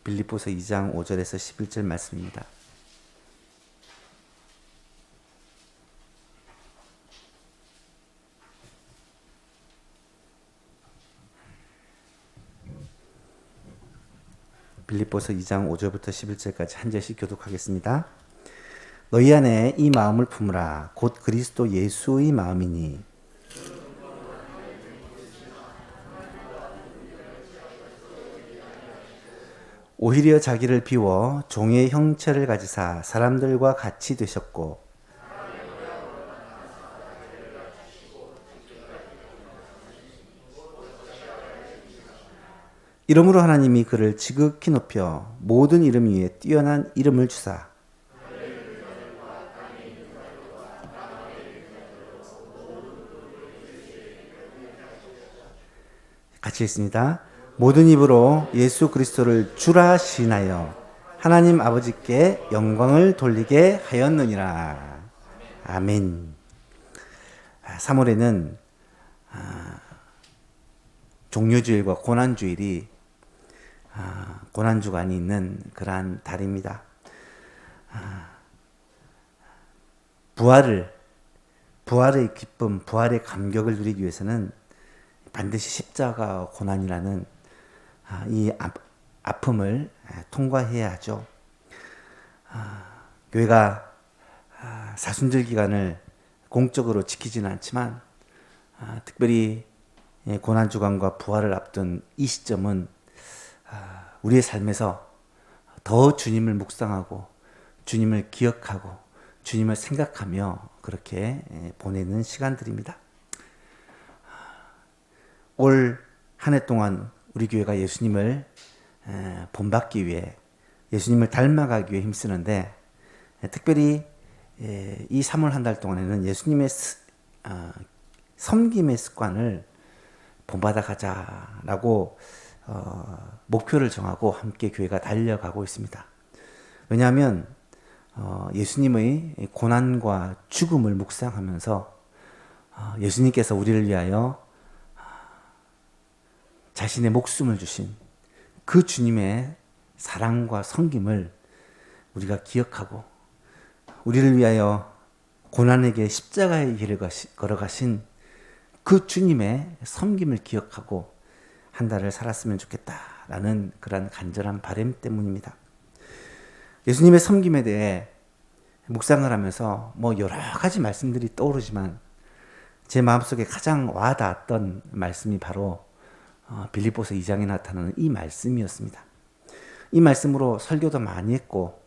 빌립보서 2장 5절에서 11절 말씀입니다. 빌립보서 2장 5절부터 11절까지 한 절씩 교독하겠습니다. 너희 안에 이 마음을 품으라. 곧 그리스도 예수의 마음이니 오히려 자기를 비워 종의 형체를 가지사 사람들과 같이 되셨고 이러므로 하나님이 그를 지극히 높여 모든 이름 위에 뛰어난 이름을 주사 같이 읽습니다. 모든 입으로 예수 그리스도를 주라 시인하여 하나님 아버지께 영광을 돌리게 하였느니라. 아멘. 3월에는 종료주일과 고난주일이 고난주간이 있는 그러한 달입니다. 부활의 기쁨, 부활의 감격을 누리기 위해서는 반드시 십자가 고난이라는 이 아픔을 통과해야 하죠. 교회가 사순절 기간을 공적으로 지키지는 않지만 특별히 고난주간과 부활을 앞둔 이 시점은 우리의 삶에서 더 주님을 묵상하고 주님을 기억하고 주님을 생각하며 그렇게 보내는 시간들입니다. 올 한 해 동안 우리 교회가 예수님을 본받기 위해 예수님을 닮아가기 위해 힘쓰는데 특별히 이 3월 한 달 동안에는 예수님의 섬김의 습관을 본받아 가자라고 목표를 정하고 함께 교회가 달려가고 있습니다. 왜냐하면 예수님의 고난과 죽음을 묵상하면서 예수님께서 우리를 위하여 자신의 목숨을 주신 그 주님의 사랑과 섬김을 우리가 기억하고 우리를 위하여 고난에게 십자가의 길을 걸어가신 그 주님의 섬김을 기억하고 한 달을 살았으면 좋겠다라는 그런 간절한 바람 때문입니다. 예수님의 섬김에 대해 묵상을 하면서 여러 가지 말씀들이 떠오르지만 제 마음속에 가장 와닿았던 말씀이 바로 빌립보서 2장에 나타나는 이 말씀이었습니다. 이 말씀으로 설교도 많이 했고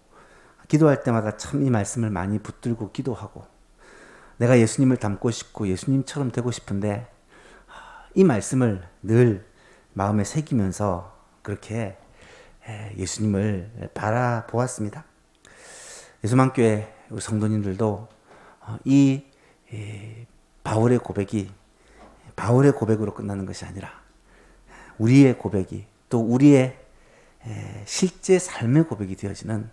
기도할 때마다 참 이 말씀을 많이 붙들고 기도하고 내가 예수님을 닮고 싶고 예수님처럼 되고 싶은데 이 말씀을 늘 마음에 새기면서 그렇게 예수님을 바라보았습니다. 예수만교회 성도님들도 이 바울의 고백이 바울의 고백으로 끝나는 것이 아니라 우리의 고백이 또 우리의 실제 삶의 고백이 되어지는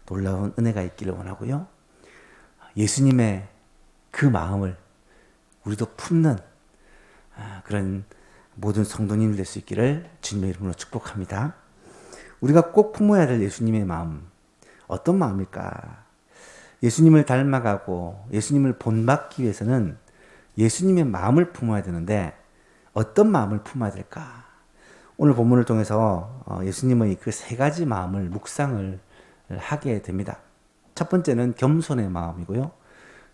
놀라운 은혜가 있기를 원하고요. 예수님의 그 마음을 우리도 품는 그런 모든 성도님이 될 수 있기를 주님의 이름으로 축복합니다. 우리가 꼭 품어야 될 예수님의 마음, 어떤 마음일까? 예수님을 닮아가고 예수님을 본받기 위해서는 예수님의 마음을 품어야 되는데 어떤 마음을 품어야 될까? 오늘 본문을 통해서 예수님의 그 세 가지 마음을 묵상을 하게 됩니다. 첫 번째는 겸손의 마음이고요.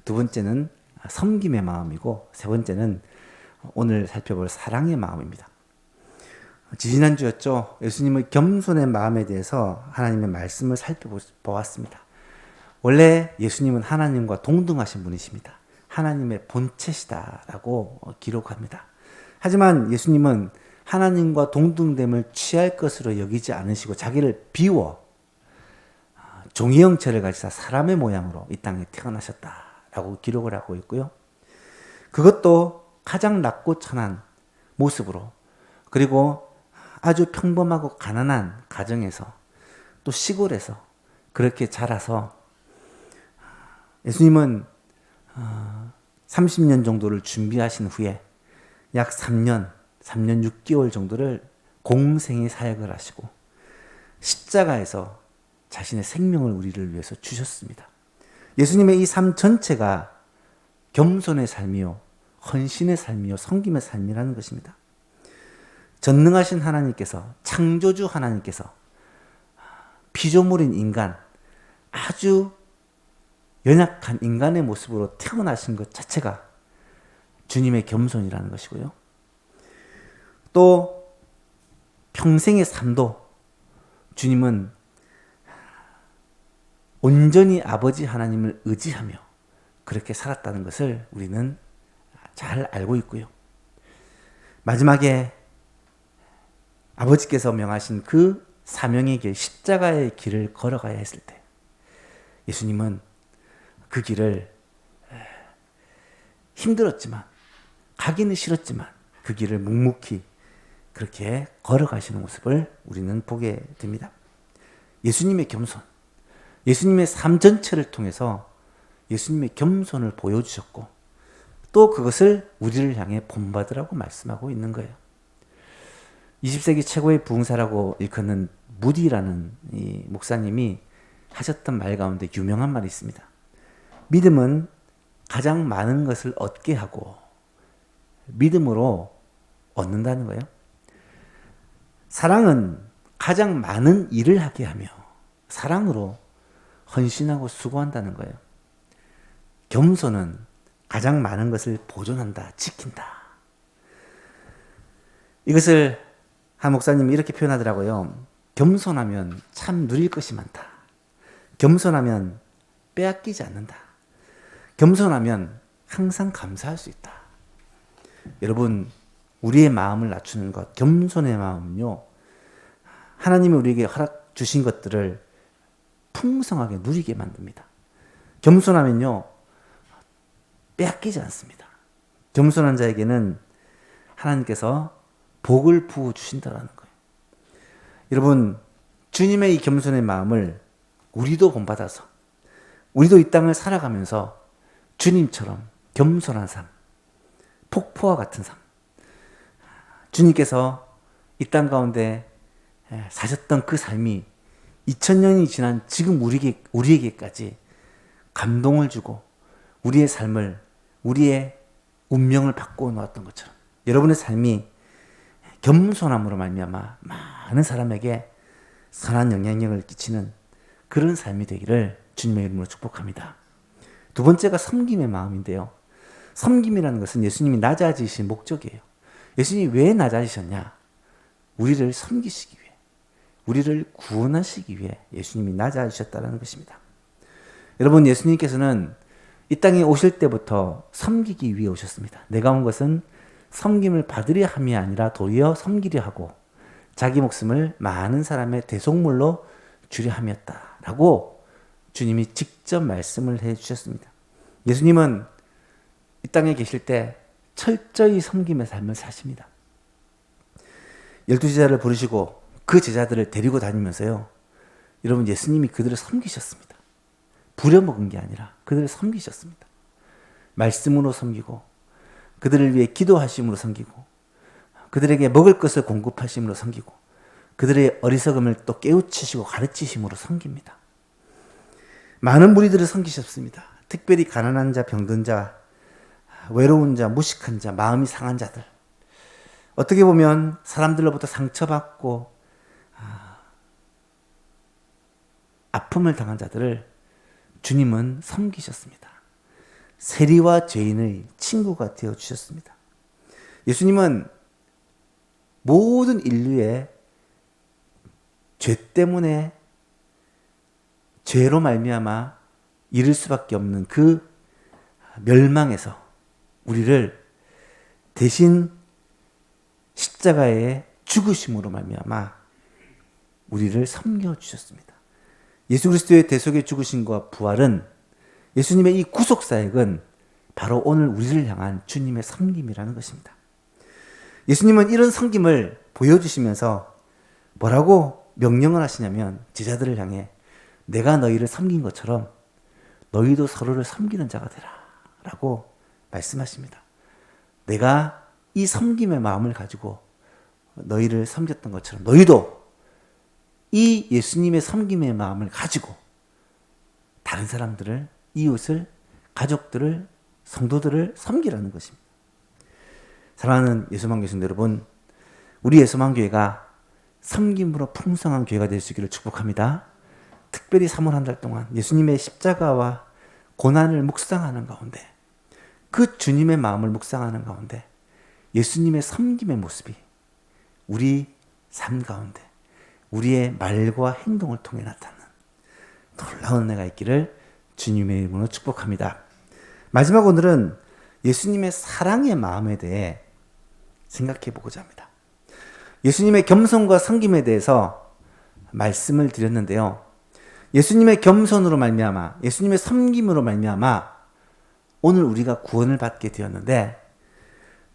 두 번째는 섬김의 마음이고 세 번째는 오늘 살펴볼 사랑의 마음입니다. 지지난주였죠. 예수님의 겸손의 마음에 대해서 하나님의 말씀을 살펴보았습니다. 원래 예수님은 하나님과 동등하신 분이십니다. 하나님의 본체시다라고 기록합니다. 하지만 예수님은 하나님과 동등됨을 취할 것으로 여기지 않으시고 자기를 비워 종의 형체를 가지사 사람의 모양으로 이 땅에 태어나셨다라고 기록을 하고 있고요. 그것도 가장 낮고 천한 모습으로 그리고 아주 평범하고 가난한 가정에서 또 시골에서 그렇게 자라서 예수님은 30년 정도를 준비하신 후에 약 3년 6개월 정도를 공생의 사역을 하시고 십자가에서 자신의 생명을 우리를 위해서 주셨습니다. 예수님의 이 삶 전체가 겸손의 삶이요, 헌신의 삶이요, 섬김의 삶이라는 것입니다. 전능하신 하나님께서, 창조주 하나님께서 피조물인 인간, 아주 연약한 인간의 모습으로 태어나신 것 자체가 주님의 겸손이라는 것이고요. 또 평생의 삶도 주님은 온전히 아버지 하나님을 의지하며 그렇게 살았다는 것을 우리는 잘 알고 있고요. 마지막에 아버지께서 명하신 그 사명의 길, 십자가의 길을 걸어가야 했을 때 예수님은 그 길을 힘들었지만, 가기는 싫었지만 그 길을 묵묵히 그렇게 걸어가시는 모습을 우리는 보게 됩니다. 예수님의 겸손, 예수님의 삶 전체를 통해서 예수님의 겸손을 보여주셨고 또 그것을 우리를 향해 본받으라고 말씀하고 있는 거예요. 20세기 최고의 부흥사라고 일컫는 무디라는 이 목사님이 하셨던 말 가운데 유명한 말이 있습니다. 믿음은 가장 많은 것을 얻게 하고 믿음으로 얻는다는 거예요. 사랑은 가장 많은 일을 하게 하며 사랑으로 헌신하고 수고한다는 거예요. 겸손은 가장 많은 것을 보존한다, 지킨다. 이것을 한 목사님이 이렇게 표현하더라고요. 겸손하면 참 누릴 것이 많다. 겸손하면 빼앗기지 않는다. 겸손하면 항상 감사할 수 있다. 여러분, 우리의 마음을 낮추는 것, 겸손의 마음은요, 하나님이 우리에게 허락 주신 것들을 풍성하게 누리게 만듭니다. 겸손하면요, 빼앗기지 않습니다. 겸손한 자에게는 하나님께서 복을 부어 주신다는 거예요. 여러분, 주님의 이 겸손의 마음을 우리도 본받아서 우리도 이 땅을 살아가면서 주님처럼 겸손한 삶, 폭포와 같은 삶, 주님께서 이 땅 가운데 사셨던 그 삶이 2000년이 지난 지금 우리에게까지 감동을 주고 우리의 삶을, 우리의 운명을 바꾸어 놓았던 것처럼 여러분의 삶이 겸손함으로 말미암아 많은 사람에게 선한 영향력을 끼치는 그런 삶이 되기를 주님의 이름으로 축복합니다. 두 번째가 섬김의 마음인데요. 섬김이라는 것은 예수님이 낮아지신 목적이에요. 예수님이 왜 낮아지셨냐? 우리를 섬기시기 위해, 우리를 구원하시기 위해 예수님이 낮아지셨다는 것입니다. 여러분, 예수님께서는 이 땅에 오실 때부터 섬기기 위해 오셨습니다. 내가 온 것은 섬김을 받으려 함이 아니라 도리어 섬기려 하고 자기 목숨을 많은 사람의 대속물로 주려 함이었다라고 주님이 직접 말씀을 해 주셨습니다. 예수님은 이 땅에 계실 때 철저히 섬김의 삶을 사십니다. 12제자를 부르시고 그 제자들을 데리고 다니면서요, 여러분, 예수님이 그들을 섬기셨습니다. 부려먹은 게 아니라 그들을 섬기셨습니다. 말씀으로 섬기고 그들을 위해 기도하심으로 섬기고 그들에게 먹을 것을 공급하심으로 섬기고 그들의 어리석음을 또 깨우치시고 가르치심으로 섬깁니다. 많은 무리들을 섬기셨습니다. 특별히 가난한 자, 병든 자, 외로운 자, 무식한 자, 마음이 상한 자들, 어떻게 보면 사람들로부터 상처받고 아픔을 당한 자들을 주님은 섬기셨습니다. 세리와 죄인의 친구가 되어주셨습니다. 예수님은 모든 인류의 죄 때문에 죄로 말미암아 이를 수밖에 없는 그 멸망에서 우리를 대신 십자가의 죽으심으로 말미암아 우리를 섬겨주셨습니다. 예수 그리스도의 대속의 죽으심과 부활은, 예수님의 이 구속사역은 바로 오늘 우리를 향한 주님의 섬김이라는 것입니다. 예수님은 이런 섬김을 보여주시면서 뭐라고 명령을 하시냐면, 제자들을 향해 내가 너희를 섬긴 것처럼 너희도 서로를 섬기는 자가 되라 라고 말씀하십니다. 내가 이 섬김의 마음을 가지고 너희를 섬겼던 것처럼 너희도 이 예수님의 섬김의 마음을 가지고 다른 사람들을, 이웃을, 가족들을, 성도들을 섬기라는 것입니다. 사랑하는 예수만 교신 여러분, 우리 예수만 교회가 섬김으로 풍성한 교회가 될 수 있기를 축복합니다. 특별히 3월 한 달 동안 예수님의 십자가와 고난을 묵상하는 가운데, 그 주님의 마음을 묵상하는 가운데 예수님의 섬김의 모습이 우리 삶 가운데 우리의 말과 행동을 통해 나타나는 놀라운 은혜가 있기를 주님의 이름으로 축복합니다. 마지막 오늘은 예수님의 사랑의 마음에 대해 생각해 보고자 합니다. 예수님의 겸손과 섬김에 대해서 말씀을 드렸는데요. 예수님의 겸손으로 말미암아, 예수님의 섬김으로 말미암아 오늘 우리가 구원을 받게 되었는데,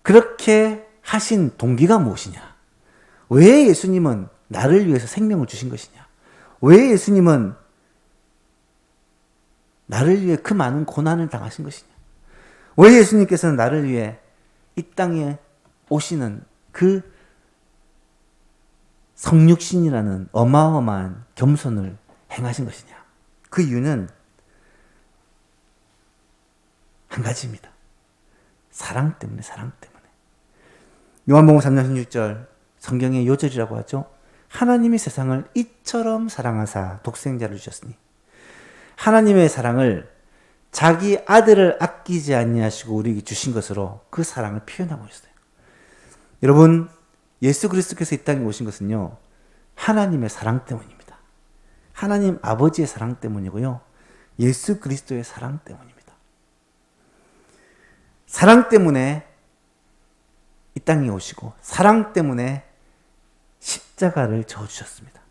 그렇게 하신 동기가 무엇이냐? 왜 예수님은 나를 위해서 생명을 주신 것이냐? 왜 예수님은 나를 위해 그 많은 고난을 당하신 것이냐? 왜 예수님께서는 나를 위해 이 땅에 오시는 그 성육신이라는 어마어마한 겸손을 행하신 것이냐? 그 이유는 한 가지입니다. 사랑 때문에, 사랑 때문에. 요한복음 3장 16절 성경의 요절이라고 하죠. 하나님이 세상을 이처럼 사랑하사 독생자를 주셨으니, 하나님의 사랑을 자기 아들을 아끼지 아니하시고 우리에게 주신 것으로 그 사랑을 표현하고 있어요. 여러분, 예수 그리스도께서 이 땅에 오신 것은요, 하나님의 사랑 때문입니다. 하나님 아버지의 사랑 때문이고요, 예수 그리스도의 사랑 때문입니다. 사랑 때문에 이 땅에 오시고, 사랑 때문에 십자가를 져주셨습니다.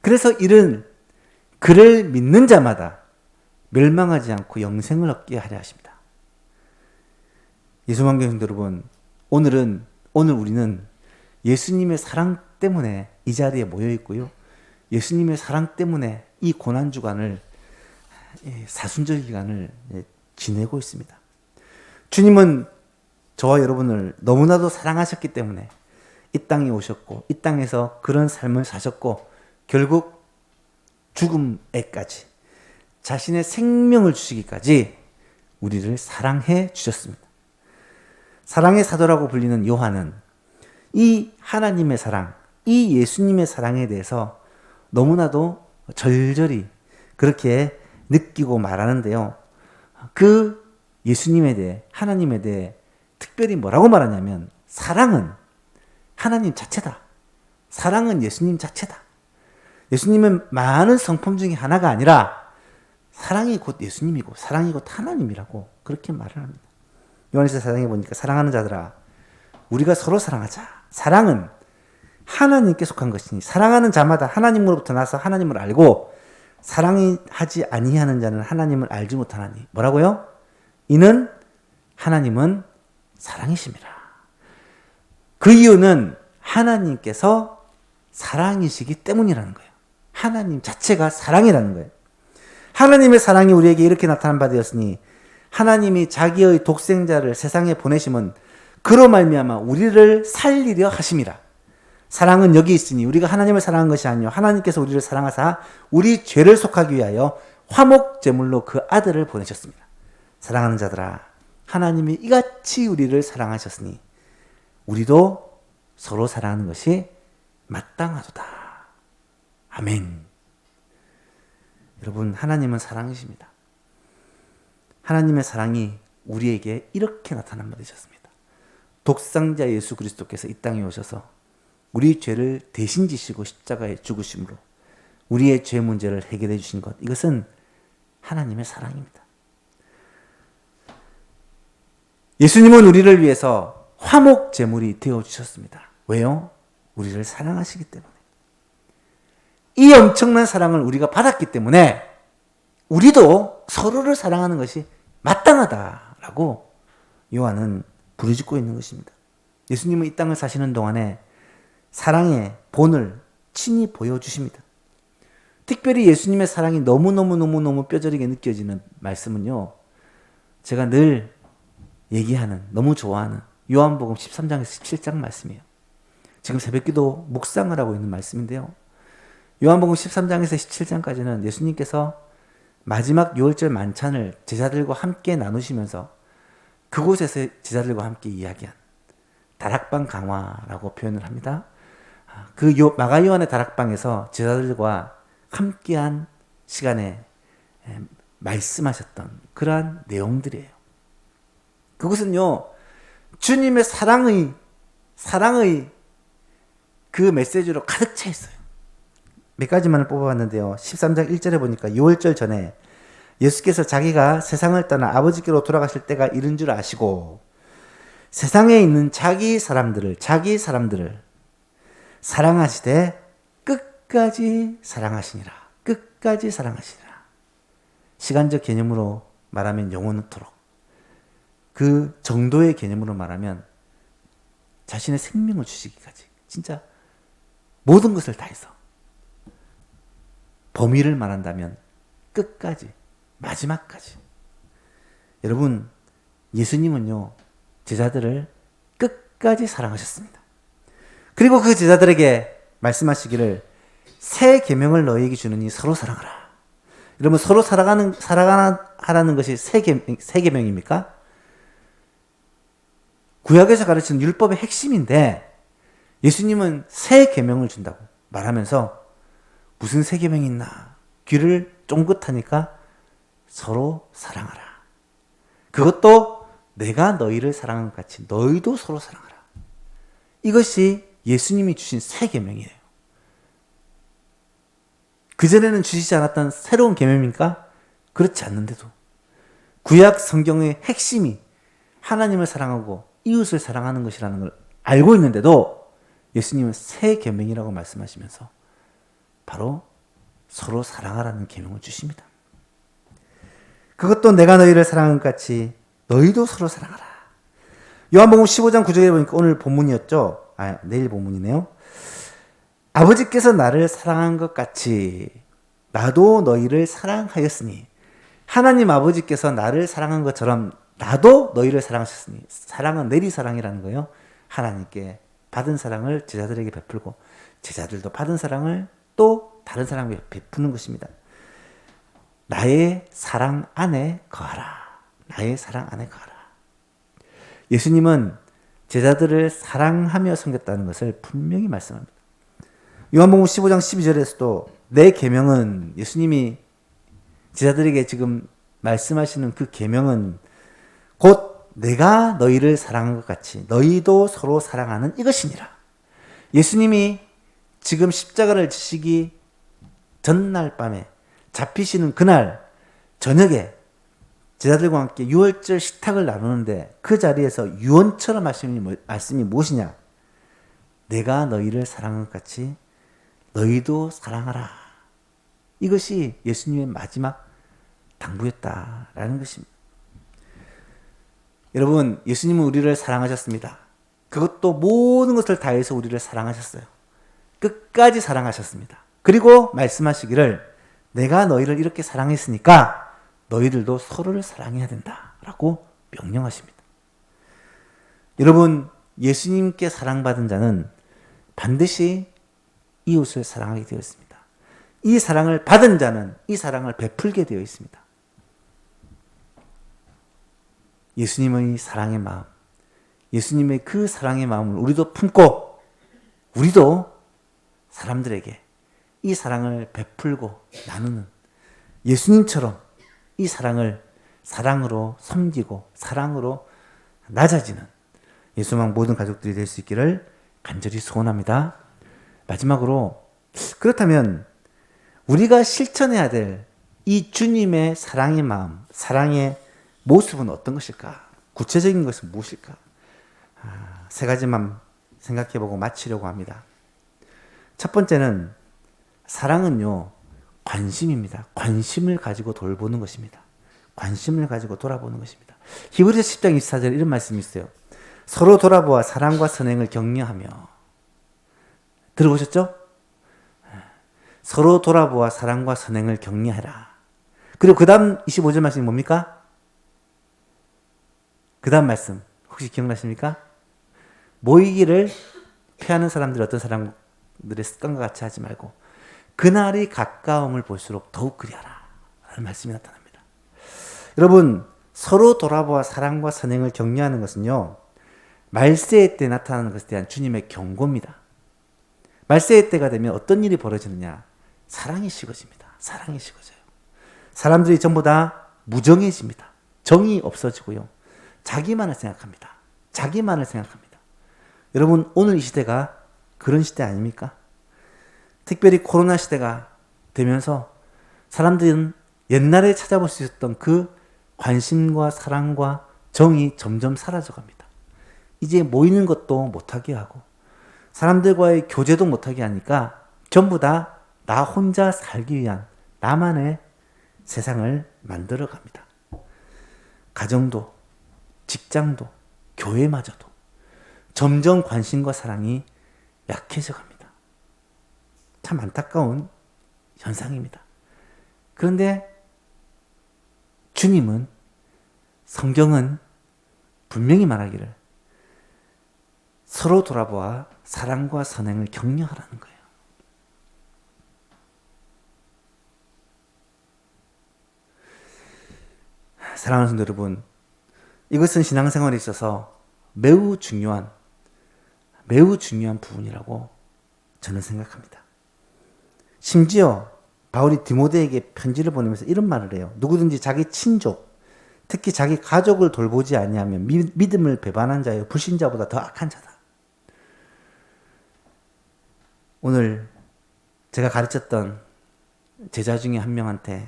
그래서 이는 그를 믿는 자마다 멸망하지 않고 영생을 얻게 하려 하십니다. 예수만 교신 여러분, 오늘 우리는 예수님의 사랑 때문에 이 자리에 모여 있고요, 예수님의 사랑 때문에 이 고난 주간을, 사순절 기간을 지내고 있습니다. 주님은 저와 여러분을 너무나도 사랑하셨기 때문에 이 땅에 오셨고, 이 땅에서 그런 삶을 사셨고, 결국 죽음에까지 자신의 생명을 주시기까지 우리를 사랑해 주셨습니다. 사랑의 사도라고 불리는 요한은 이 하나님의 사랑, 이 예수님의 사랑에 대해서 너무나도 절절히 그렇게 느끼고 말하는데요. 그 예수님에 대해, 하나님에 대해 특별히 뭐라고 말하냐면, 사랑은 하나님 자체다. 사랑은 예수님 자체다. 예수님은 많은 성품 중에 하나가 아니라 사랑이 곧 예수님이고 사랑이 곧 하나님이라고 그렇게 말을 합니다. 요한일서 4장에 보니까, 사랑하는 자들아 우리가 서로 사랑하자. 사랑은 하나님께 속한 것이니 사랑하는 자마다 하나님으로부터 나서 하나님을 알고, 사랑하지 아니하는 자는 하나님을 알지 못하나니. 뭐라고요? 이는 하나님은 사랑이심이라. 그 이유는 하나님께서 사랑이시기 때문이라는 거예요. 하나님 자체가 사랑이라는 거예요. 하나님의 사랑이 우리에게 이렇게 나타난 바 되었으니, 하나님이 자기의 독생자를 세상에 보내심은 그로 말미암아 우리를 살리려 하심이라. 사랑은 여기 있으니 우리가 하나님을 사랑한 것이 아니요 하나님께서 우리를 사랑하사 우리 죄를 속하기 위하여 화목 제물로 그 아들을 보내셨습니다. 사랑하는 자들아, 하나님이 이같이 우리를 사랑하셨으니 우리도 서로 사랑하는 것이 마땅하도다. 아멘. 여러분, 하나님은 사랑이십니다. 하나님의 사랑이 우리에게 이렇게 나타난 바 되셨습니다. 독생자 예수 그리스도께서 이 땅에 오셔서 우리 죄를 대신 지시고 십자가에 죽으심으로 우리의 죄 문제를 해결해 주신 것, 이것은 하나님의 사랑입니다. 예수님은 우리를 위해서 화목 제물이 되어 주셨습니다. 왜요? 우리를 사랑하시기 때문에. 이 엄청난 사랑을 우리가 받았기 때문에 우리도 서로를 사랑하는 것이 마땅하다라고 요한은 부르짖고 있는 것입니다. 예수님은 이 땅을 사시는 동안에 사랑의 본을 친히 보여주십니다. 특별히 예수님의 사랑이 너무너무 뼈저리게 느껴지는 말씀은요, 제가 늘 얘기하는, 너무 좋아하는 요한복음 13장에서 17장 말씀이에요. 지금 새벽기도 묵상을 하고 있는 말씀인데요. 요한복음 13장에서 17장까지는 예수님께서 마지막 유월절 만찬을 제자들과 함께 나누시면서 그곳에서 제자들과 함께 이야기한 다락방 강화라고 표현을 합니다. 그 마가 요한의 다락방에서 제자들과 함께한 시간에 말씀하셨던 그러한 내용들이에요. 그것은요, 주님의 사랑의 그 메시지로 가득 차 있어요. 몇 가지만을 뽑아봤는데요. 13장 1절에 보니까 6월절 전에 예수께서 자기가 세상을 떠나 아버지께로 돌아가실 때가 이른 줄 아시고 세상에 있는 자기 사람들을 사랑하시되 끝까지 사랑하시니라. 끝까지 사랑하시니라. 시간적 개념으로 말하면 영원토록, 그 정도의 개념으로 말하면 자신의 생명을 주시기까지, 진짜 모든 것을 다해서, 범위를 말한다면 끝까지, 마지막까지. 여러분, 예수님은요, 제자들을 끝까지 사랑하셨습니다. 그리고 그 제자들에게 말씀하시기를 새 계명을 너희에게 주느니 서로 사랑하라. 여러분, 서로 사랑하라는 것이 새 계명입니까? 구약에서 가르치는 율법의 핵심인데 예수님은 새 계명을 준다고 말하면서 무슨 새 계명이 있나? 귀를 쫑긋하니까 서로 사랑하라. 그것도 내가 너희를 사랑한 것 같이 너희도 서로 사랑하라. 이것이 예수님이 주신 새 계명이에요. 그전에는 주시지 않았던 새로운 계명입니까? 그렇지 않는데도 구약 성경의 핵심이 하나님을 사랑하고 이웃을 사랑하는 것이라는 걸 알고 있는데도 예수님은 새 계명이라고 말씀하시면서 바로 서로 사랑하라는 계명을 주십니다. 그것도 내가 너희를 사랑한 것 같이 너희도 서로 사랑하라. 요한복음 15장 9절에 보니까 오늘 본문이었죠. 내일 본문이네요. 아버지께서 나를 사랑한 것 같이 나도 너희를 사랑하였으니, 하나님 아버지께서 나를 사랑한 것처럼 나도 너희를 사랑하셨으니, 사랑은 내리사랑이라는 거예요. 하나님께 받은 사랑을 제자들에게 베풀고 제자들도 받은 사랑을 또 다른 사람에게 베푸는 것입니다. 나의 사랑 안에 거하라. 나의 사랑 안에 거하라. 예수님은 제자들을 사랑하며 섬겼다는 것을 분명히 말씀합니다. 요한복음 15장 12절에서도 내 계명은, 예수님이 제자들에게 지금 말씀하시는 그 계명은 곧 내가 너희를 사랑한 것 같이 너희도 서로 사랑하는 이것이니라. 예수님이 지금 십자가를 지시기 전날 밤에, 잡히시는 그날 저녁에 제자들과 함께 유월절 식탁을 나누는데 그 자리에서 유언처럼 말씀이 무엇이냐? 내가 너희를 사랑한 것 같이 너희도 사랑하라. 이것이 예수님의 마지막 당부였다라는 것입니다. 여러분, 예수님은 우리를 사랑하셨습니다. 그것도 모든 것을 다해서 우리를 사랑하셨어요. 끝까지 사랑하셨습니다. 그리고 말씀하시기를 내가 너희를 이렇게 사랑했으니까 너희들도 서로를 사랑해야 된다라고 명령하십니다. 여러분, 예수님께 사랑받은 자는 반드시 이웃을 사랑하게 되어 있습니다. 이 사랑을 받은 자는 이 사랑을 베풀게 되어 있습니다. 예수님의 사랑의 마음, 예수님의 그 사랑의 마음을 우리도 품고 우리도 사람들에게 이 사랑을 베풀고 나누는, 예수님처럼 이 사랑으로 섬기고 사랑으로 낮아지는 예수만 모든 가족들이 될 수 있기를 간절히 소원합니다. 마지막으로, 그렇다면 우리가 실천해야 될 이 주님의 사랑의 마음, 사랑의 모습은 어떤 것일까? 구체적인 것은 무엇일까? 세 가지만 생각해보고 마치려고 합니다. 첫 번째는 사랑은요, 관심입니다. 관심을 가지고 돌보는 것입니다. 관심을 가지고 돌아보는 것입니다. 히브리서 10장 24절 이런 말씀이 있어요. 서로 돌아보아 사랑과 선행을 격려하며. 들어보셨죠? 서로 돌아보아 사랑과 선행을 격려해라. 그리고 그 다음 25절 말씀이 뭡니까? 그 다음 말씀 혹시 기억나십니까? 모이기를 피하는 사람들이 어떤 사람들의 습관과 같이 하지 말고 그날이 가까움을 볼수록 더욱 그리하라 라는 말씀이 나타납니다. 여러분, 서로 돌아보아 사랑과 선행을 격려하는 것은요, 말세의 때 나타나는 것에 대한 주님의 경고입니다. 말세의 때가 되면 어떤 일이 벌어지느냐? 사랑이 식어집니다. 사랑이 식어져요. 사람들이 전부 다 무정해집니다. 정이 없어지고요. 자기만을 생각합니다. 자기만을 생각합니다. 여러분, 오늘 이 시대가 그런 시대 아닙니까? 특별히 코로나 시대가 되면서 사람들은 옛날에 찾아볼 수 있었던 그 관심과 사랑과 정이 점점 사라져갑니다. 이제 모이는 것도 못하게 하고 사람들과의 교제도 못하게 하니까 전부 다 나 혼자 살기 위한 나만의 세상을 만들어 갑니다. 가정도, 직장도, 교회마저도 점점 관심과 사랑이 약해져 갑니다. 참 안타까운 현상입니다. 그런데 주님은, 성경은 분명히 말하기를 서로 돌아보아 사랑과 선행을 격려하라는 거예요. 사랑하는 성도 여러분, 이것은 신앙생활에 있어서 매우 중요한 부분이라고 저는 생각합니다. 심지어 바울이 디모데에게 편지를 보내면서 이런 말을 해요. 누구든지 자기 친족, 특히 자기 가족을 돌보지 아니하면 믿음을 배반한 자여 불신자보다 더 악한 자다. 오늘 제가 가르쳤던 제자 중에 한 명한테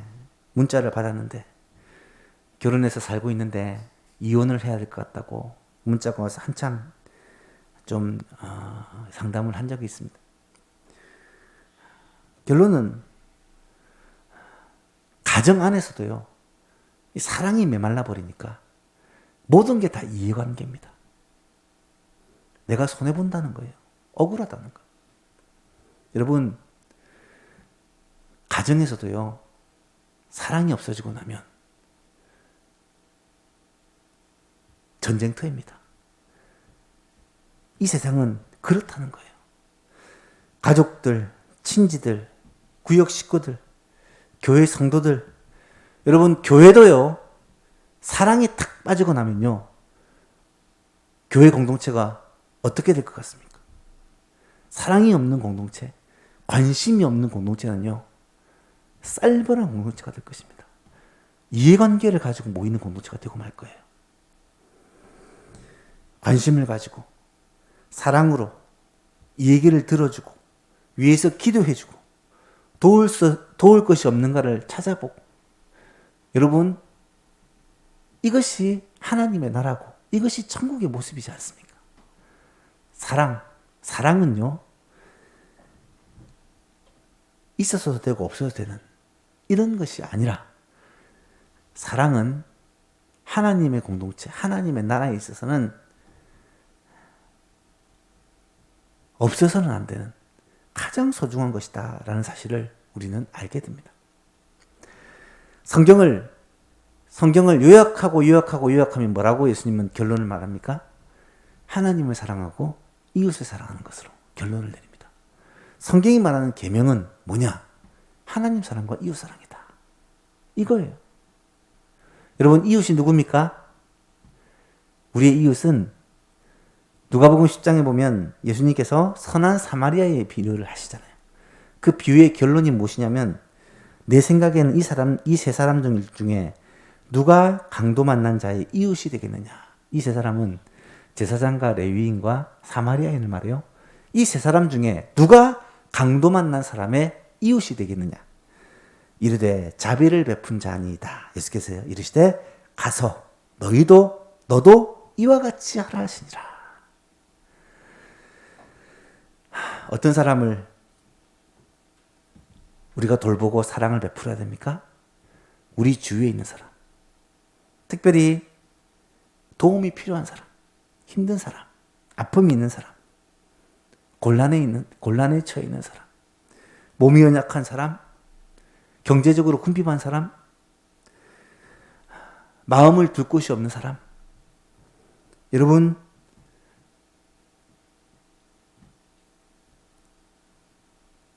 문자를 받았는데, 결혼해서 살고 있는데 이혼을 해야 될 것 같다고 문자가 와서 한참 좀 상담을 한 적이 있습니다. 결론은 가정 안에서도요, 이 사랑이 메말라 버리니까 모든 게 다 이해관계입니다. 내가 손해본다는 거예요. 억울하다는 거예요. 여러분, 가정에서도요, 사랑이 없어지고 나면 전쟁터입니다. 이 세상은 그렇다는 거예요. 가족들, 친지들, 구역 식구들, 교회 성도들, 여러분, 교회도요, 사랑이 탁 빠지고 나면요, 교회 공동체가 어떻게 될 것 같습니까? 사랑이 없는 공동체, 관심이 없는 공동체는요, 쌀벌한 공동체가 될 것입니다. 이해관계를 가지고 모이는 공동체가 되고 말 거예요. 관심을 가지고 사랑으로 이 얘기를 들어주고 위에서 기도해주고 도울 것이 없는가를 찾아보고, 여러분, 이것이 하나님의 나라고 이것이 천국의 모습이지 않습니까? 사랑은요, 있어서도 되고 없어도 되는 이런 것이 아니라, 사랑은 하나님의 공동체, 하나님의 나라에 있어서는 없어서는 안 되는 가장 소중한 것이다 라는 사실을 우리는 알게 됩니다. 성경을 요약하면 뭐라고 예수님은 결론을 말합니까? 하나님을 사랑하고 이웃을 사랑하는 것으로 결론을 내립니다. 성경이 말하는 계명은 뭐냐? 하나님 사랑과 이웃 사랑이다. 이거예요. 여러분, 이웃이 누굽니까? 우리의 이웃은 누가복음 10장에 보면 예수님께서 선한 사마리아의 비유를 하시잖아요. 그 비유의 결론이 무엇이냐면, 내 생각에는 이 세 사람 중에 누가 강도 만난 자의 이웃이 되겠느냐. 이 세 사람은 제사장과 레위인과 사마리아인을 말해요. 이 세 사람 중에 누가 강도 만난 사람의 이웃이 되겠느냐. 이르되 자비를 베푼 자니이다. 예수께서 이르시되 가서 너도 이와 같이 하라 하시니라. 어떤 사람을 우리가 돌보고 사랑을 베풀어야 됩니까? 우리 주위에 있는 사람. 특별히 도움이 필요한 사람, 힘든 사람, 아픔이 있는 사람, 곤란에 처해 있는 사람, 몸이 연약한 사람, 경제적으로 궁핍한 사람, 마음을 둘 곳이 없는 사람. 여러분,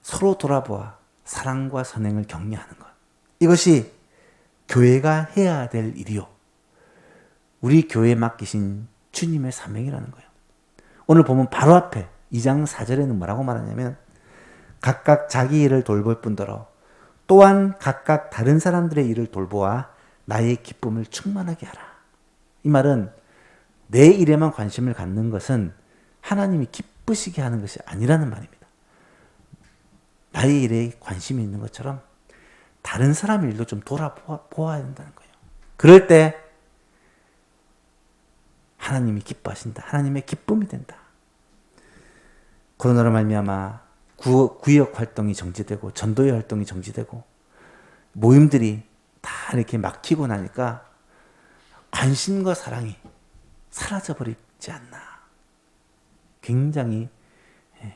서로 돌아보아 사랑과 선행을 격려하는 것. 이것이 교회가 해야 될 일이요. 우리 교회에 맡기신 주님의 사명이라는 거예요. 오늘 보면 바로 앞에 2장 4절에는 뭐라고 말하냐면 각각 자기 일을 돌볼 뿐더러 또한 각각 다른 사람들의 일을 돌보아 나의 기쁨을 충만하게 하라. 이 말은 내 일에만 관심을 갖는 것은 하나님이 기쁘시게 하는 것이 아니라는 말입니다. 나의 일에 관심이 있는 것처럼 다른 사람의 일도 좀 돌아보아야 된다는 거예요. 그럴 때 하나님이 기뻐하신다. 하나님의 기쁨이 된다. 코로나로 말미암아 구역 활동이 정지되고 전도회 활동이 정지되고 모임들이 다 이렇게 막히고 나니까 관심과 사랑이 사라져버리지 않나. 굉장히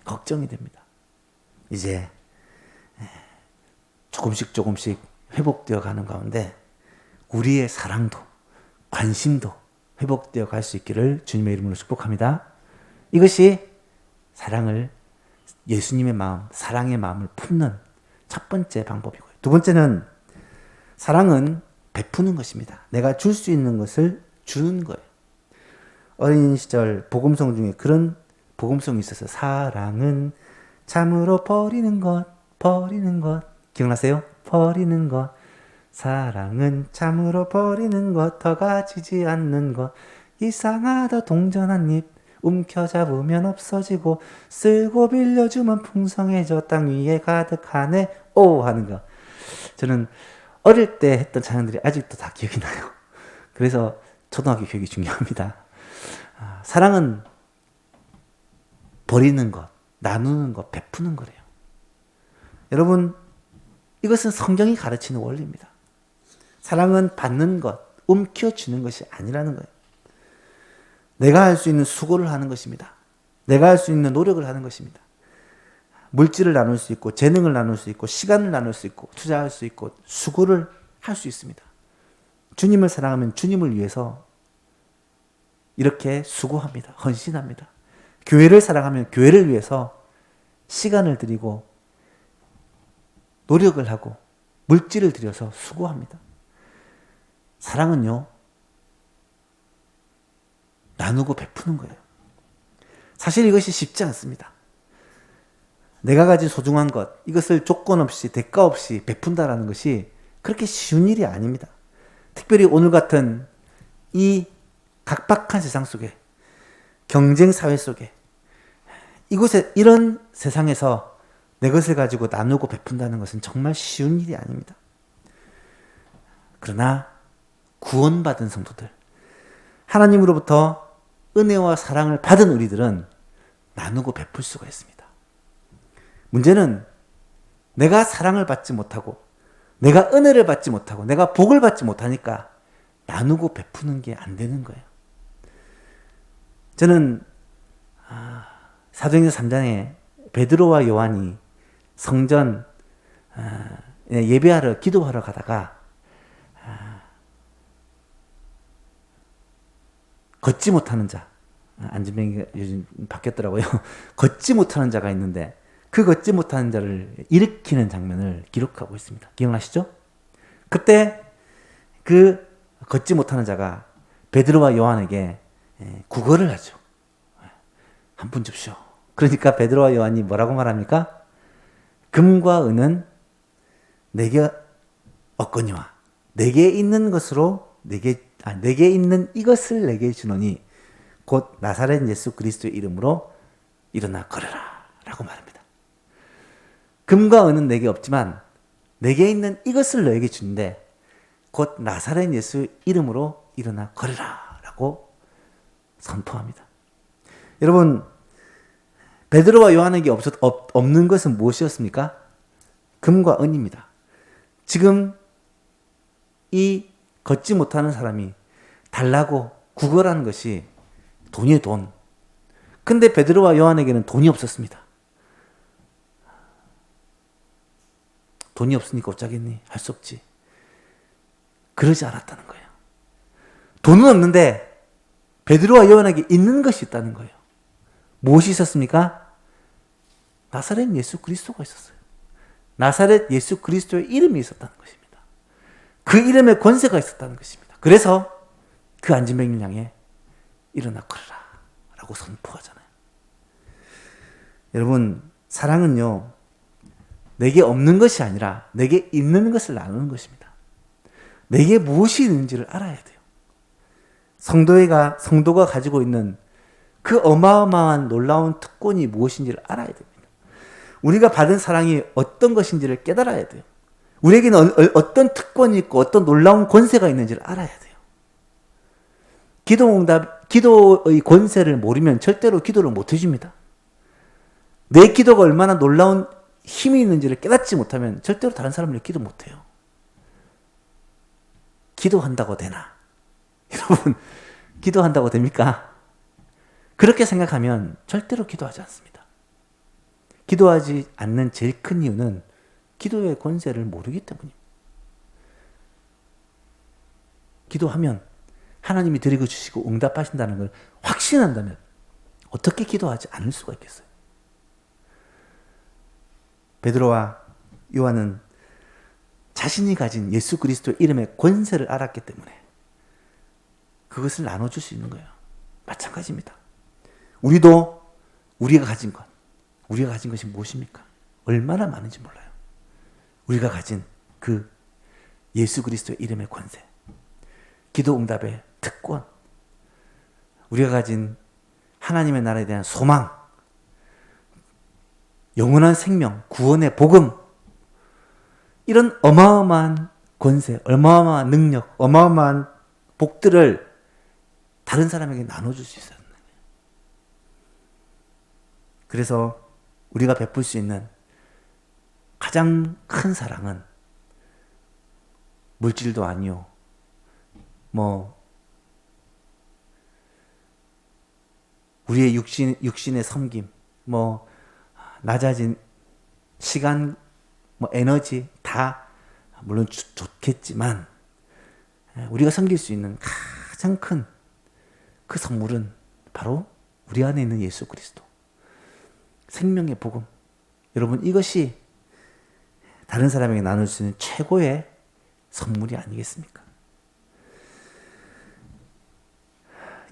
걱정이 됩니다. 이제 조금씩 회복되어 가는 가운데 우리의 사랑도 관심도 회복되어 갈 수 있기를 주님의 이름으로 축복합니다. 이것이 사랑을 예수님의 마음, 사랑의 마음을 품는 첫 번째 방법이고요. 두 번째는 사랑은 베푸는 것입니다. 내가 줄 수 있는 것을 주는 거예요. 어린 시절 복음송 중에 그런 복음송이 있어서 사랑은 참으로 버리는 것 기억나세요? 버리는 것 사랑은 참으로 버리는 것 더 가지지 않는 것 이상하다 동전한 잎 움켜잡으면 없어지고 쓸고 빌려주면 풍성해져 땅 위에 가득하네 오 하는 거. 저는 어릴 때 했던 찬양들이 아직도 다 기억이 나요. 그래서 초등학교 교육이 중요합니다. 사랑은 버리는 것, 나누는 것, 베푸는 거래요. 여러분, 이것은 성경이 가르치는 원리입니다. 사랑은 받는 것, 움켜쥐는 것이 아니라는 거예요. 내가 할 수 있는 수고를 하는 것입니다. 내가 할 수 있는 노력을 하는 것입니다. 물질을 나눌 수 있고 재능을 나눌 수 있고 시간을 나눌 수 있고 투자할 수 있고 수고를 할 수 있습니다. 주님을 사랑하면 주님을 위해서 이렇게 수고합니다. 헌신합니다. 교회를 사랑하면 교회를 위해서 시간을 드리고 노력을 하고 물질을 들여서 수고합니다. 사랑은요, 나누고 베푸는 거예요. 사실 이것이 쉽지 않습니다. 내가 가진 소중한 것, 이것을 조건 없이 대가 없이 베푼다라는 것이 그렇게 쉬운 일이 아닙니다. 특별히 오늘 같은 이 각박한 세상 속에, 경쟁 사회 속에, 이곳에 이런 세상에서 내 것을 가지고 나누고 베푼다는 것은 정말 쉬운 일이 아닙니다. 그러나 구원받은 성도들, 하나님으로부터 은혜와 사랑을 받은 우리들은 나누고 베풀 수가 있습니다. 문제는 내가 사랑을 받지 못하고 내가 은혜를 받지 못하고 내가 복을 받지 못하니까 나누고 베푸는 게 안 되는 거예요. 저는 사도행전 3장에 베드로와 요한이 성전 예배하러 기도하러 가다가 걷지 못하는 자, 안전뱅이가 요즘 바뀌었더라고요. 걷지 못하는 자가 있는데 그 걷지 못하는 자를 일으키는 장면을 기록하고 있습니다. 기억나시죠? 그때 그 걷지 못하는 자가 베드로와 요한에게 구걸을 하죠. 한 푼 줍시오. 그러니까 베드로와 요한이 뭐라고 말합니까? 금과 은은 내게 얻거니와 내게 있는 것으로 내게 있는 이것을 내게 주노니 곧 나사렛 예수 그리스도의 이름으로 일어나 걸어라 라고 말합니다. 금과 은은 내게 없지만 내게 있는 이것을 너에게 주는데 곧 나사렛 예수 이름으로 일어나 걸어라 라고 선포합니다. 여러분, 베드로와 요한에게 없는 것은 무엇이었습니까? 금과 은입니다. 지금 이 걷지 못하는 사람이 달라고 구걸하는 것이 돈이에요, 돈. 근데 베드로와 요한에게는 돈이 없었습니다. 돈이 없으니까 어쩌겠니? 할 수 없지. 그러지 않았다는 거예요. 돈은 없는데 베드로와 요한에게 있는 것이 있다는 거예요. 무엇이 있었습니까? 나사렛 예수 그리스도가 있었어요. 나사렛 예수 그리스도의 이름이 있었다는 것입니다. 그 이름에 권세가 있었다는 것입니다. 그래서 그 안진뱅이를 향해 일어나 걸어라 라고 선포하잖아요. 여러분, 사랑은요, 내게 없는 것이 아니라 내게 있는 것을 나누는 것입니다. 내게 무엇이 있는지를 알아야 돼요. 성도가 가지고 있는 그 어마어마한 놀라운 특권이 무엇인지를 알아야 됩니다. 우리가 받은 사랑이 어떤 것인지를 깨달아야 돼요. 우리에게는 어떤 특권이 있고 어떤 놀라운 권세가 있는지를 알아야 돼요. 기도의 권세를 모르면 절대로 기도를 못 해줍니다. 내 기도가 얼마나 놀라운 힘이 있는지를 깨닫지 못하면 절대로 다른 사람을 기도 못 해요. 기도한다고 되나? 여러분, 기도한다고 됩니까? 그렇게 생각하면 절대로 기도하지 않습니다. 기도하지 않는 제일 큰 이유는 기도의 권세를 모르기 때문입니다. 기도하면 하나님이 드리고 주시고 응답하신다는 걸 확신한다면 어떻게 기도하지 않을 수가 있겠어요? 베드로와 요한은 자신이 가진 예수 그리스도의 이름의 권세를 알았기 때문에 그것을 나눠줄 수 있는 거예요. 마찬가지입니다. 우리도 우리가 가진 것이 무엇입니까? 얼마나 많은지 몰라요. 우리가 가진 그 예수 그리스도의 이름의 권세, 기도 응답의 특권, 우리가 가진 하나님의 나라에 대한 소망, 영원한 생명, 구원의 복음, 이런 어마어마한 권세, 어마어마한 능력, 어마어마한 복들을 다른 사람에게 나눠줄 수 있어요. 그래서 우리가 베풀 수 있는 가장 큰 사랑은 물질도 아니요, 우리의 육신의 섬김, 낮아진 시간, 에너지 다 물론 좋겠지만 우리가 섬길 수 있는 가장 큰 그 선물은 바로 우리 안에 있는 예수 그리스도, 생명의 복음. 여러분, 이것이 다른 사람에게 나눌 수 있는 최고의 선물이 아니겠습니까?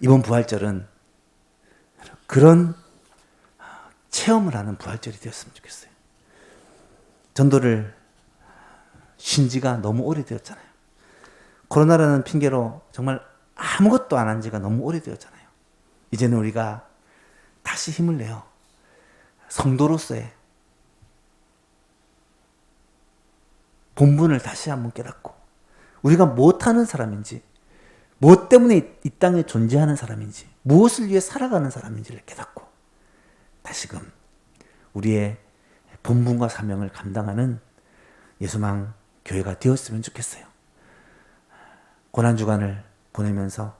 이번 부활절은 그런 체험을 하는 부활절이 되었으면 좋겠어요. 전도를 쉰 지가 너무 오래되었잖아요. 코로나라는 핑계로 정말 아무것도 안 한 지가 너무 오래되었잖아요. 이제는 우리가 다시 힘을 내요. 성도로서의 본분을 다시 한번 깨닫고 우리가 무엇하는 사람인지, 무엇 때문에 이 땅에 존재하는 사람인지, 무엇을 위해 살아가는 사람인지를 깨닫고 다시금 우리의 본분과 사명을 감당하는 예수망 교회가 되었으면 좋겠어요. 고난주간을 보내면서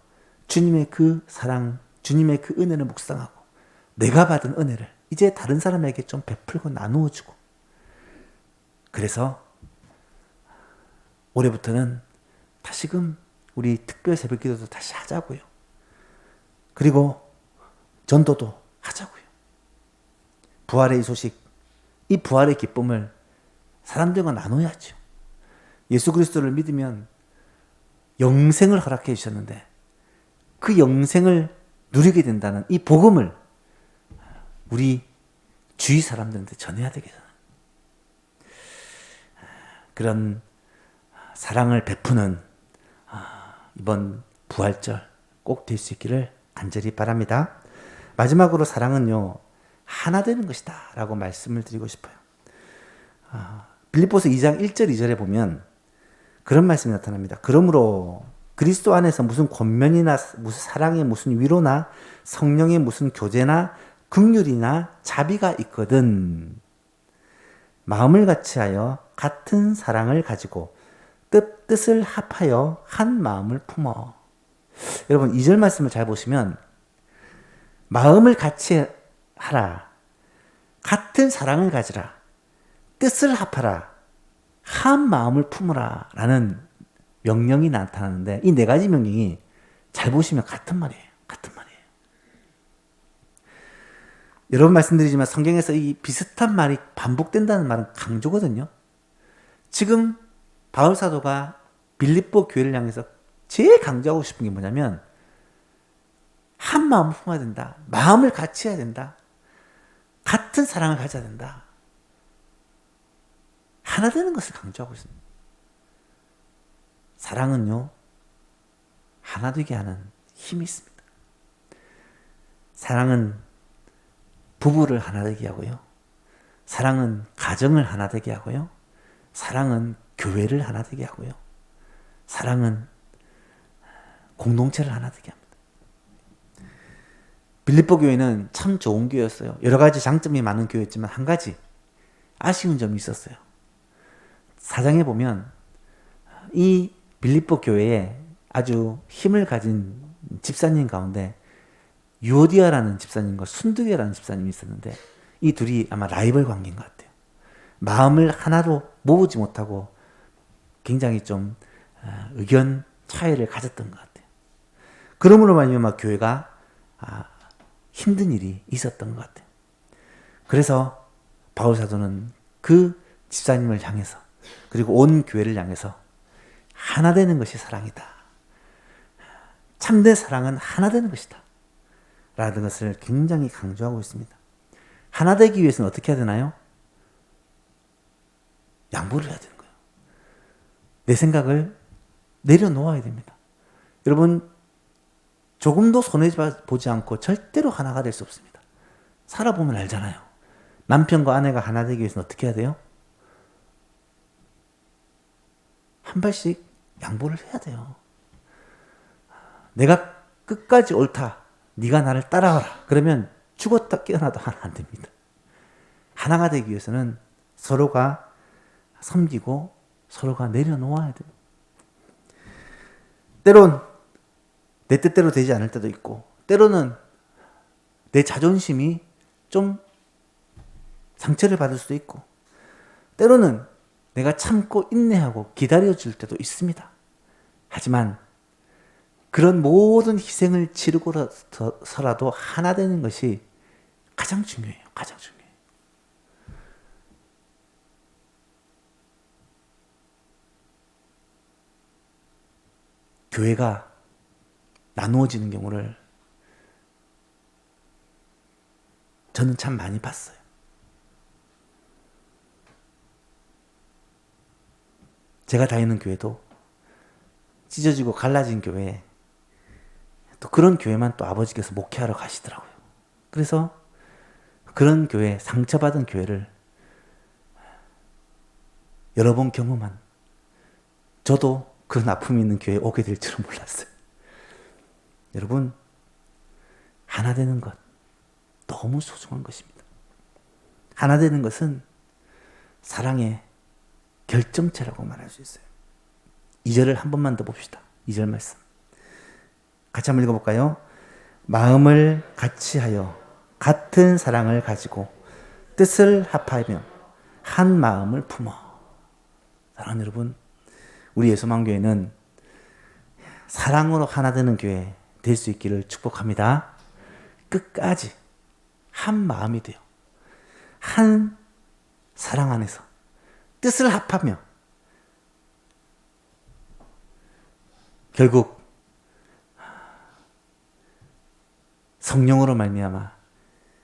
주님의 그 사랑, 주님의 그 은혜를 묵상하고 내가 받은 은혜를 이제 다른 사람에게 좀 베풀고 나누어주고, 그래서 올해부터는 다시금 우리 특별 새벽기도도 다시 하자고요. 그리고 전도도 하자고요. 부활의 이 소식, 이 부활의 기쁨을 사람들과 나눠야죠. 예수 그리스도를 믿으면 영생을 허락해 주셨는데 그 영생을 누리게 된다는 이 복음을 우리 주위 사람들한테 전해야 되겠잖아요. 그런 사랑을 베푸는 이번 부활절 꼭 될 수 있기를 간절히 바랍니다. 마지막으로 사랑은요, 하나 되는 것이다 라고 말씀을 드리고 싶어요. 빌립보서 2장 1절 2절에 보면 그런 말씀이 나타납니다. 그러므로 그리스도 안에서 무슨 권면이나 무슨 사랑의 무슨 위로나 성령의 무슨 교제나 긍휼이나 자비가 있거든 마음을 같이하여 같은 사랑을 가지고 뜻을 합하여 한 마음을 품어. 여러분, 2절 말씀을 잘 보시면 마음을 같이 하라, 같은 사랑을 가지라, 뜻을 합하라, 한 마음을 품으라 라는 명령이 나타나는데 이 네 가지 명령이 잘 보시면 같은 말이에요. 같은 말이에요. 여러 번 말씀드리지만 성경에서 이 비슷한 말이 반복된다는 말은 강조거든요. 지금 바울 사도가 빌립보 교회를 향해서 제일 강조하고 싶은 게 뭐냐면 한 마음을 품어야 된다. 마음을 같이 해야 된다. 같은 사랑을 가져야 된다. 하나 되는 것을 강조하고 있습니다. 사랑은요, 하나 되게 하는 힘이 있습니다. 사랑은 부부를 하나 되게 하고요. 사랑은 가정을 하나 되게 하고요. 사랑은 교회를 하나 되게 하고요. 사랑은 공동체를 하나 되게 합니다. 빌립보 교회는 참 좋은 교회였어요. 여러 가지 장점이 많은 교회였지만 한 가지 아쉬운 점이 있었어요. 사장에 보면 이 빌립보 교회에 아주 힘을 가진 집사님 가운데 유오디아라는 집사님과 순두계라는 집사님이 있었는데 이 둘이 아마 라이벌 관계인 것 같아요. 마음을 하나로 모으지 못하고 굉장히 좀 의견 차이를 가졌던 것 같아요. 그러므로 말미암아 교회가 힘든 일이 있었던 것 같아요. 그래서 바울 사도는 그 집사님을 향해서 그리고 온 교회를 향해서 하나 되는 것이 사랑이다. 참된 사랑은 하나 되는 것이다. 라는 것을 굉장히 강조하고 있습니다. 하나 되기 위해서는 어떻게 해야 되나요? 양보를 해야 되는 거예요. 내 생각을 내려놓아야 됩니다. 여러분, 조금도 손해보지 않고 절대로 하나가 될 수 없습니다. 살아보면 알잖아요. 남편과 아내가 하나 되기 위해서는 어떻게 해야 돼요? 한 발씩 양보를 해야 돼요. 내가 끝까지 옳다. 네가 나를 따라와라. 그러면 죽었다 깨어나도 하나 안 됩니다. 하나가 되기 위해서는 서로가 섬기고 서로가 내려놓아야 돼요. 때론 내 뜻대로 되지 않을 때도 있고 때로는 내 자존심이 좀 상처를 받을 수도 있고 때로는 내가 참고 인내하고 기다려줄 때도 있습니다. 하지만 그런 모든 희생을 치르고서라도 하나 되는 것이 가장 중요해요. 가장 중요해요. 교회가 나누어지는 경우를 저는 참 많이 봤어요. 제가 다니는 교회도 찢어지고 갈라진 교회에 또 그런 교회만 또 아버지께서 목회하러 가시더라고요. 그래서 그런 교회, 상처받은 교회를 여러 번 경험한 저도 그런 아픔이 있는 교회에 오게 될 줄은 몰랐어요. 여러분, 하나 되는 것 너무 소중한 것입니다. 하나 되는 것은 사랑의 결정체라고 말할 수 있어요. 2절을 한 번만 더 봅시다. 2절 말씀. 같이 한번 읽어볼까요? 마음을 같이 하여 같은 사랑을 가지고 뜻을 합하며 한 마음을 품어. 사랑하는 여러분, 우리 예수만교회는 사랑으로 하나 되는 교회 될 수 있기를 축복합니다. 끝까지 한 마음이 돼요. 한 사랑 안에서 뜻을 합하며 결국 성령으로 말미암아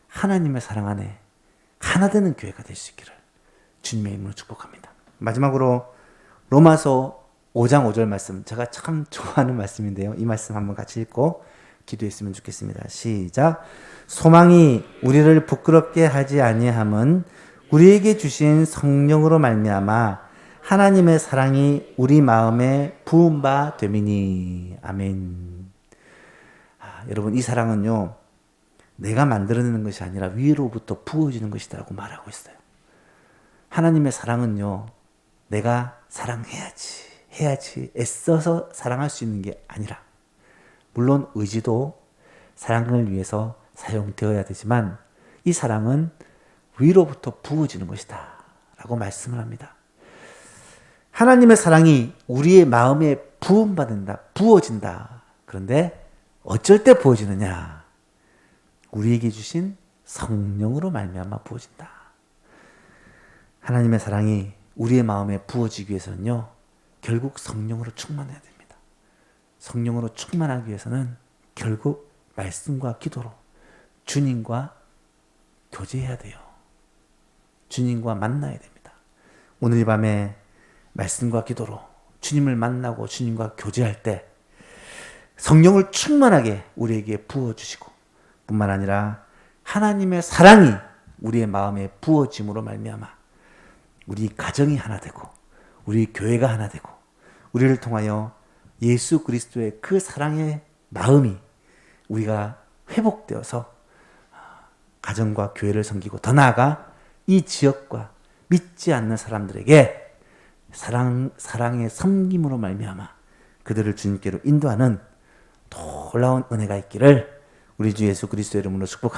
하나님의 사랑 안에 하나 되는 교회가 될 수 있기를 주님의 이름으로 축복합니다. 마지막으로 로마서 5장 5절 말씀, 제가 참 좋아하는 말씀인데요. 이 말씀 한번 같이 읽고 기도했으면 좋겠습니다. 시작. 소망이 우리를 부끄럽게 하지 아니함은 우리에게 주신 성령으로 말미암아 하나님의 사랑이 우리 마음에 부은 바 됨이니. 아멘. 여러분, 이 사랑은요, 내가 만들어내는 것이 아니라 위로부터 부어지는 것이라고 말하고 있어요. 하나님의 사랑은요, 내가 사랑해야지 애써서 사랑할 수 있는 게 아니라, 물론 의지도 사랑을 위해서 사용되어야 되지만 이 사랑은 위로부터 부어지는 것이다 라고 말씀을 합니다. 하나님의 사랑이 우리의 마음에 부음받는다, 부어진다. 그런데 어쩔 때 부어지느냐? 우리에게 주신 성령으로 말미암아 부어진다. 하나님의 사랑이 우리의 마음에 부어지기 위해서는요, 결국 성령으로 충만해야 됩니다. 성령으로 충만하기 위해서는 결국 말씀과 기도로 주님과 교제해야 돼요. 주님과 만나야 됩니다. 오늘 이 밤에 말씀과 기도로 주님을 만나고 주님과 교제할 때 성령을 충만하게 우리에게 부어주시고, 뿐만 아니라 하나님의 사랑이 우리의 마음에 부어짐으로 말미암아 우리 가정이 하나 되고 우리 교회가 하나 되고 우리를 통하여 예수 그리스도의 그 사랑의 마음이 우리가 회복되어서 가정과 교회를 섬기고, 더 나아가 이 지역과 믿지 않는 사람들에게 사랑의 섬김으로 말미암아 그들을 주님께로 인도하는 놀라운 은혜가 있기를 우리 주 예수 그리스도의 이름으로 축복합니다.